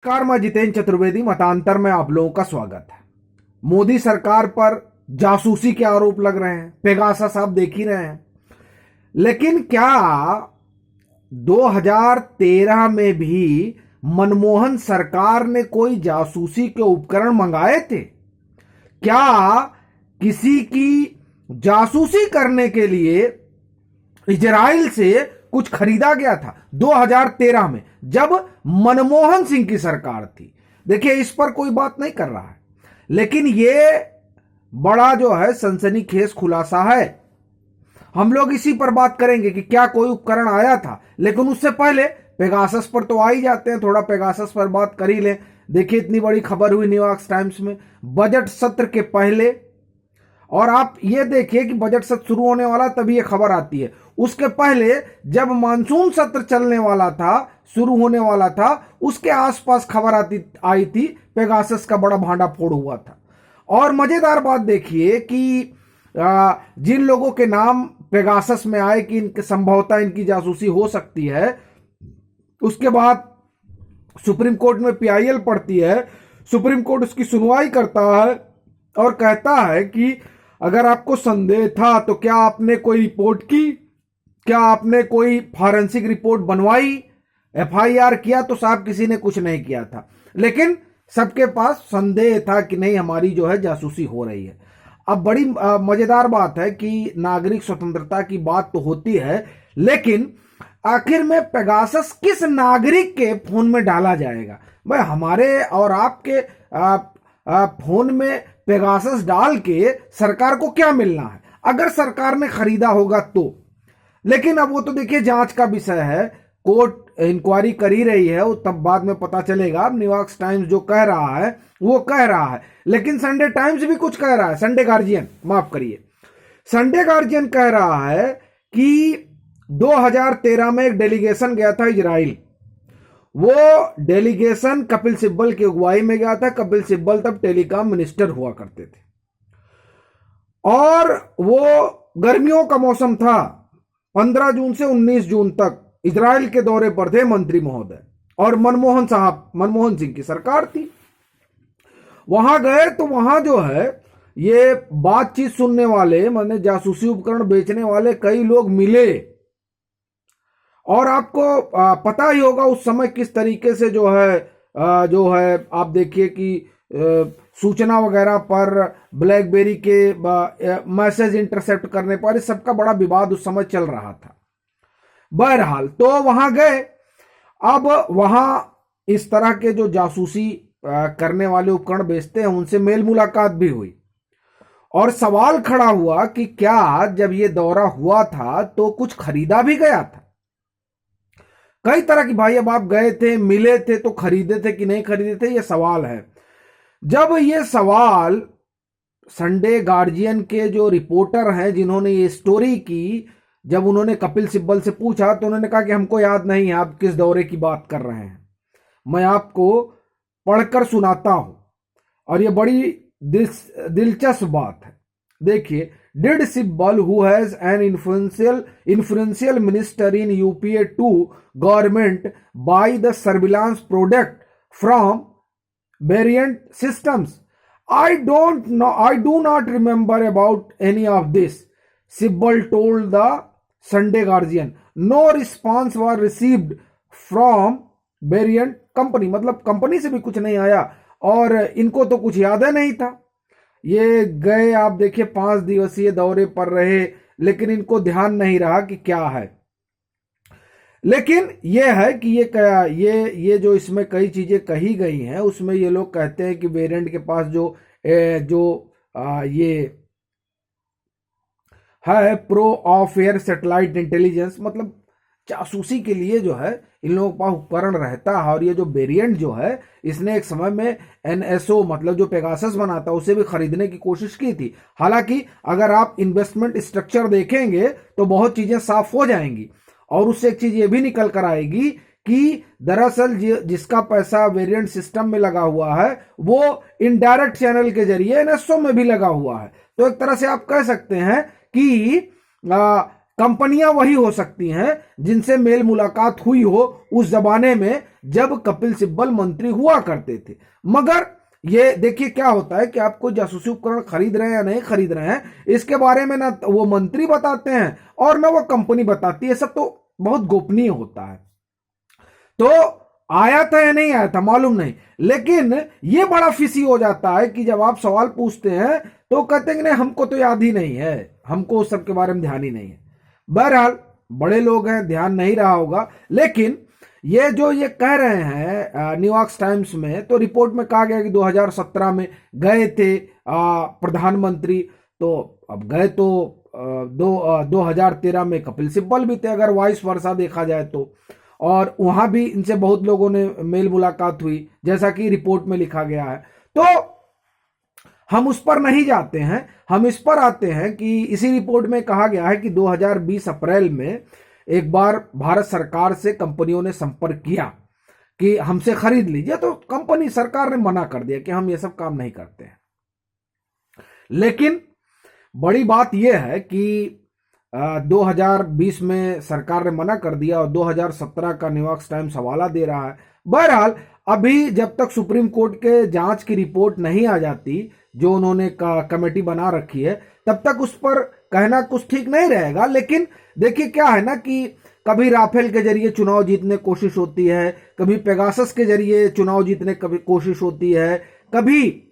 नमस्कार, मैं जितेंद्र चतुर्वेदी। मतांतर में आप लोगों का स्वागत है। मोदी सरकार पर जासूसी के आरोप लग रहे हैं, पेगासस आप देख ही रहे हैं। लेकिन क्या 2013 में भी मनमोहन सरकार ने कोई जासूसी के उपकरण मंगाए थे? क्या किसी की जासूसी करने के लिए इजराइल से कुछ खरीदा गया था 2013 में, जब मनमोहन सिंह की सरकार थी? देखिए, इस पर कोई बात नहीं कर रहा है, लेकिन यह बड़ा जो है सनसनीखेज खुलासा है। हम लोग इसी पर बात करेंगे कि क्या कोई उपकरण आया था। लेकिन उससे पहले पेगासस पर तो आ ही जाते हैं, थोड़ा पेगासस पर बात कर ही लें। देखिए, इतनी बड़ी खबर हुई न्यूयॉर्क टाइम्स में बजट सत्र के पहले, और आप ये देखिए कि बजट सत्र शुरू होने वाला तभी ये खबर आती है। उसके पहले जब मानसून सत्र चलने वाला था, शुरू होने वाला था, उसके आसपास खबर आई थी, पेगासस का बड़ा भांडा फोड़ हुआ था। और मजेदार बात देखिए कि जिन लोगों के नाम पेगासस में आए कि इनके संभवतः इनकी जासूसी हो सकती है, उसके बाद सुप्रीम कोर्ट में पीआईएल पड़ती है। सुप्रीम कोर्ट उसकी सुनवाई करता है और कहता है कि अगर आपको संदेह था तो क्या आपने कोई रिपोर्ट की, क्या आपने कोई फॉरेंसिक रिपोर्ट बनवाई, एफआईआर किया? तो साहब किसी ने कुछ नहीं किया था, लेकिन सबके पास संदेह था कि नहीं, हमारी जो है जासूसी हो रही है। अब बड़ी मजेदार बात है कि नागरिक स्वतंत्रता की बात तो होती है, लेकिन आखिर में पेगासस किस नागरिक के फोन में डाला जाएगा? भाई, हमारे और आपके फोन में पेगासस डाल के सरकार को क्या मिलना है, अगर सरकार ने खरीदा होगा तो? लेकिन अब वो तो देखिए जांच का विषय है, कोर्ट इंक्वायरी कर ही रही है, वो तब बाद में पता चलेगा। अब न्यूयॉर्क टाइम्स जो कह रहा है वो कह रहा है, लेकिन संडे टाइम्स भी कुछ कह रहा है। संडे गार्जियन, माफ करिए, संडे गार्जियन कह रहा है कि 2013 में एक डेलीगेशन गया था इजराइल। वो डेलीगेशन कपिल सिब्बल की अगुवाई में गया था। कपिल सिब्बल तब टेलीकॉम मिनिस्टर हुआ करते थे, और वो गर्मियों का मौसम था। 15 जून से 19 जून तक इजराइल के दौरे पर थे मंत्री महोदय, और मनमोहन सिंह की सरकार थी। वहां गए तो वहां जो है ये बातचीत सुनने वाले, माने जासूसी उपकरण बेचने वाले कई लोग मिले। और आपको पता ही होगा उस समय किस तरीके से जो है आप देखिए कि सूचना वगैरह पर, ब्लैकबेरी के मैसेज इंटरसेप्ट करने पर, इस सबका बड़ा विवाद उस समय चल रहा था। बहरहाल, तो वहां गए। अब वहां इस तरह के जो जासूसी करने वाले उपकरण बेचते हैं, उनसे मेल मुलाकात भी हुई, और सवाल खड़ा हुआ कि क्या जब ये दौरा हुआ था तो कुछ खरीदा भी गया था? कई तरह की, भाई, अब आप गए थे, मिले थे, तो खरीदे थे कि नहीं खरीदे थे, ये सवाल है। जब ये सवाल संडे गार्जियन के जो रिपोर्टर हैं जिन्होंने ये स्टोरी की, जब उन्होंने कपिल सिब्बल से पूछा तो उन्होंने कहा कि हमको याद नहीं है आप किस दौरे की बात कर रहे हैं, मैं आपको पढ़कर सुनाता हूं। और ये बड़ी दिलचस्प बात है। देखिए, did Sibal who has an influential minister in UPA 2 government by the surveillance product from variant systems? I do not remember about any of this, Sibbal told the Sunday Guardian. No response was received from Variant company, मतलब company से भी कुछ नहीं आया, और इनको तो कुछ याद ही नहीं था। ये गए, आप देखिए, 5 दिवसीय दौरे पर रहे, लेकिन इनको ध्यान नहीं रहा कि क्या है। लेकिन ये है कि ये जो इसमें कई चीजें कही गई हैं, उसमें ये लोग कहते हैं कि वेरिएंट के पास ये है pro of air satellite intelligence, मतलब जासूसी के लिए जो है इन लोगों के पास उपकरण रहता है। और ये जो वेरिएंट जो है, इसने एक समय में एनएसओ, मतलब जो पेगासस बनाता है, उसे भी खरीदने की कोशिश की थी। हालांकि अगर आप इन्वेस्टमेंट स्ट्रक्चर देखेंगे तो बहुत चीजें साफ हो जाएंगी, और उससे एक चीज ये भी निकल कर आएगी कि दरअसल जिसका पैसा वेरिएंट सिस्टम में लगा हुआ है, वो इनडायरेक्ट चैनल के जरिए एनएसओ में भी लगा हुआ है। तो एक तरह से आप कह सकते हैं कि कंपनियां वही हो सकती हैं जिनसे मेल मुलाकात हुई हो उस जमाने में, जब कपिल सिब्बल मंत्री हुआ करते थे। मगर ये देखिए क्या होता है कि आप कोई जासूसी उपकरण खरीद रहे हैं या नहीं खरीद रहे हैं, इसके बारे में ना वो मंत्री बताते हैं और ना वो कंपनी बताती है। सब तो बहुत गोपनीय होता है। तो आया था या नहीं आया था मालूम नहीं, लेकिन ये बड़ा फिसी हो जाता है कि जब आप सवाल पूछते हैं तो कहते हैं कि नहीं हमको तो याद ही नहीं है, हमको उस सब के बारे में ध्यान ही नहीं है। बहरहाल बड़े लोग हैं, ध्यान नहीं रहा होगा। लेकिन ये जो ये कह रहे हैं न्यूयॉर्क टाइम्स में, तो रिपोर्ट में कहा गया कि 2017 में गए थे प्रधानमंत्री। तो अब गए तो 2013 में कपिल सिब्बल भी थे, अगर वाइस वर्सा देखा जाए तो। और वहां भी इनसे बहुत लोगों ने मेल मुलाकात हुई, जैसा कि रिपोर्ट में लिखा गया है। तो हम उस पर नहीं जाते हैं, हम इस पर आते हैं कि इसी रिपोर्ट में कहा गया है कि 2020 अप्रैल में एक बार भारत सरकार से कंपनियों ने संपर्क किया कि हमसे खरीद लीजिए, तो कंपनी सरकार ने मना कर दिया कि हम ये सब काम नहीं करते हैं। लेकिन बड़ी बात यह है कि 2020 में सरकार ने मना कर दिया और 2017 का न्यूयॉर्क टाइम्स हवाला दे रहा है। बहरहाल अभी जब तक सुप्रीम कोर्ट के जांच की रिपोर्ट नहीं आ जाती, जो उन्होंने कमेटी बना रखी है, तब तक उस पर कहना कुछ ठीक नहीं रहेगा। लेकिन देखिए क्या है ना कि कभी राफेल के जरिए चुनाव जीतने की कोशिश होती है, कभी पेगासस के जरिए चुनाव जीतने की कोशिश होती है, कभी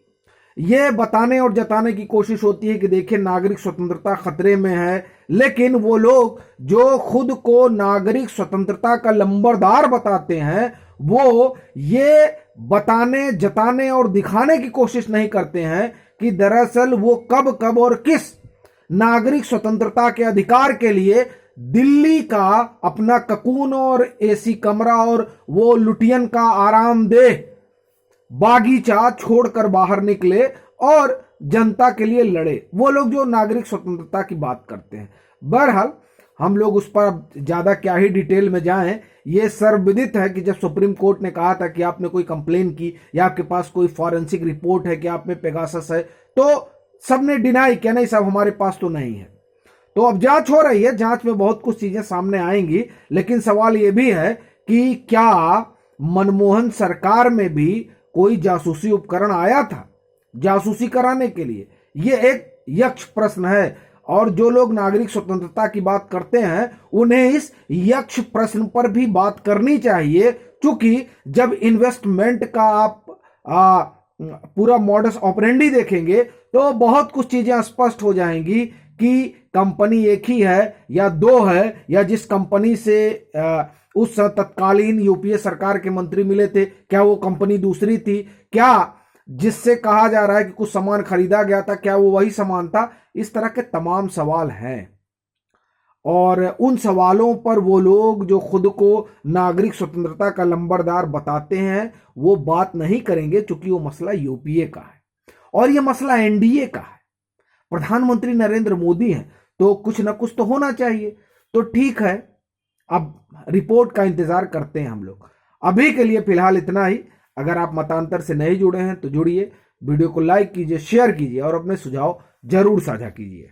ये बताने और जताने की कोशिश होती है कि देखिए नागरिक स्वतंत्रता खतरे में है। लेकिन वो लोग जो खुद को नागरिक स्वतंत्रता का लंबरदार बताते हैं, वो ये बताने जताने और दिखाने की कोशिश नहीं करते हैं कि दरअसल वो कब कब और किस नागरिक स्वतंत्रता के अधिकार के लिए दिल्ली का अपना ककून और एसी कमरा और वो लुटियन का आरामदेह बागीचा छोड़कर बाहर निकले और जनता के लिए लड़े। वो लोग जो नागरिक स्वतंत्रता की बात करते हैं। बहरहाल हम लोग उस पर ज्यादा क्या ही डिटेल में जाएं। ये सर्वविदित है कि जब सुप्रीम कोर्ट ने कहा था कि आपने कोई कंप्लेन की या आपके पास कोई फॉरेंसिक रिपोर्ट है कि आप में पेगासस है, तो सबने डिनाई किया, नहीं साहब हमारे पास तो नहीं है। तो अब जांच हो रही है, जांच में बहुत कुछ चीजें सामने आएंगी। लेकिन सवाल यह भी है कि क्या मनमोहन सरकार में भी कोई जासूसी उपकरण आया था जासूसी कराने के लिए? यह एक यक्ष प्रश्न है। और जो लोग नागरिक स्वतंत्रता की बात करते हैं, उन्हें इस यक्ष प्रश्न पर भी बात करनी चाहिए। क्योंकि जब इन्वेस्टमेंट का आप पूरा मॉडस ऑपरेंडी देखेंगे तो बहुत कुछ चीजें स्पष्ट हो जाएंगी कि कंपनी एक ही है या दो है, या जिस कंपनी से उस तत्कालीन यूपीए सरकार के मंत्री मिले थे, क्या वो कंपनी दूसरी थी? क्या जिससे कहा जा रहा है कि कुछ सामान खरीदा गया था, क्या वो वही सामान था? इस तरह के तमाम सवाल हैं। और उन सवालों पर वो लोग जो खुद को नागरिक स्वतंत्रता का लंबरदार बताते हैं, वो बात नहीं करेंगे, क्योंकि वो मसला यूपीए का है और ये मसला एनडीए का है। प्रधानमंत्री नरेंद्र मोदी हैं, तो कुछ ना कुछ तो होना चाहिए। तो ठीक है, अब रिपोर्ट का इंतजार करते हैं हम लोग। अभी के लिए फिलहाल इतना ही। अगर आप मतांतर से नहीं जुड़े हैं तो जुड़िए, वीडियो को लाइक कीजिए, शेयर कीजिए और अपने सुझाव जरूर साझा कीजिए।